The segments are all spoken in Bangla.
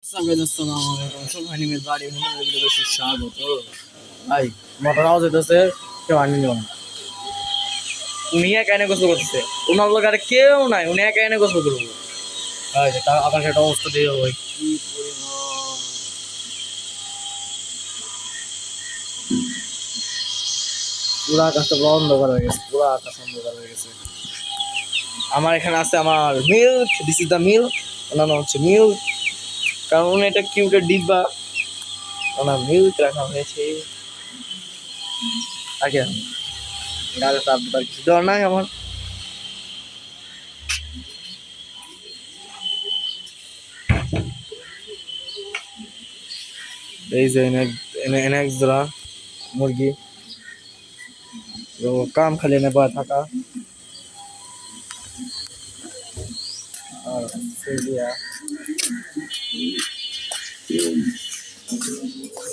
আসসালামু আলাইকুম সবাই নিমের বাড়ি মনে বেশি স্বাগত ভাই মোটর আওয়াজ হইতেছে কেউ আনি নিও না উনি একা এনে গোসল করতেছে ওনার লোক আর কেউ নাই উনি একা এনে গোসল করবো ভাই তার আকাশ একটা অবস্থা দিয়ে ভাই কি পরিমাণ পুরো আকাশটা পুরো অন্ধকার হয়ে গেছে পুরো আকাশ অন্ধকার হয়ে গেছে আমার এখানে আছে আমার milk this is the milk ওনার নাম হচ্ছে মিল্ক কারণ এটা কিউটের ডিব্বা ওনার মিল্ক রাখা হয়েছে আগে গালে তার কিছু দেওয়ার নাই আমার এই যে এনে এক জোড়া মুরগি কাম খালি এনে বা থাকা আর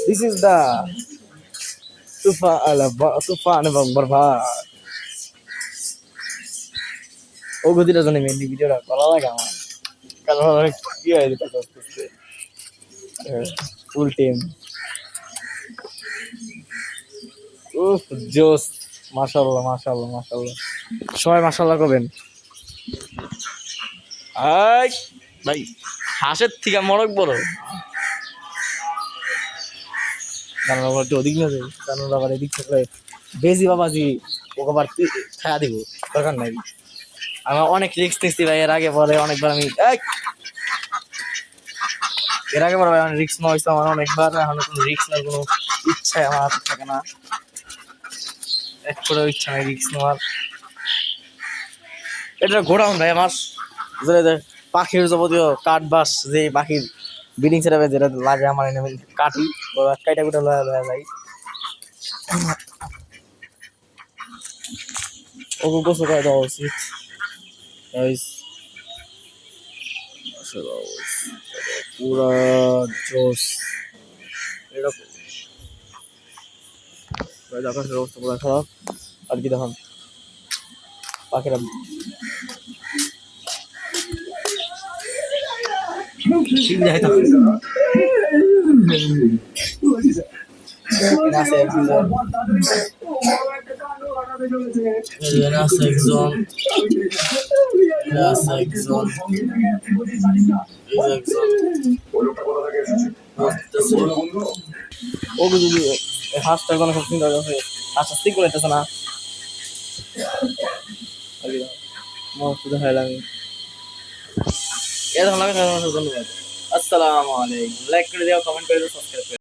দিস ইজ দা তুফান এবং বরবাদ ও গতিটা জানি মেনলি ভিডিওটা করা লাগে আমার কারণ অনেক কি হয় এটা করতেছে ফুল টিম উফ জোস মাশাআল্লাহ মাশাআল্লাহ মাশাআল্লাহ সবাই মাশাআল্লাহ করবেন আই ভাই হাঁসের থেকে মরক বড় জানালা একটু ওদিক না যাই জানালা আবার এদিক থাকলে বেজি বাবাজি ওকে আবার খায়া দিব দরকার নাই আমার অনেক রিস্ক নিচ্ছি ভাই এর আগে পরে অনেকবার আমি এর আগে পরে ভাই অনেক রিস্ক নেওয়া হয়েছে আমার অনেকবার এখন কোনো রিস্ক নেওয়ার কোনো ইচ্ছাই আমার হাতে থাকে না এক করে ইচ্ছা নাই রিস্ক নেওয়ার এটা ঘোরাউন ভাই আমার পাখির যাবতীয় কাঠ বাস যে পাখির বিডিং সেটা যেটা লাগে আমার এনে কাটি কাইটা কুটা লয়া লয়া যাই ওকে গোসল করে দেওয়া উচিত পুরা জোস এরকম আকাশের অবস্থা পুরা খারাপ আর কি দেখুন পাখিরা হাঁসটা কোনো খুব সুন্দর হাঁসটা স্টিক করতেছে না দেখাইলাম ধন্যবাদ আসসালামু আলাইকুম লাইক করে দেওয়া কমেন্ট করে দেওয়া সাবস্ক্রাইব করে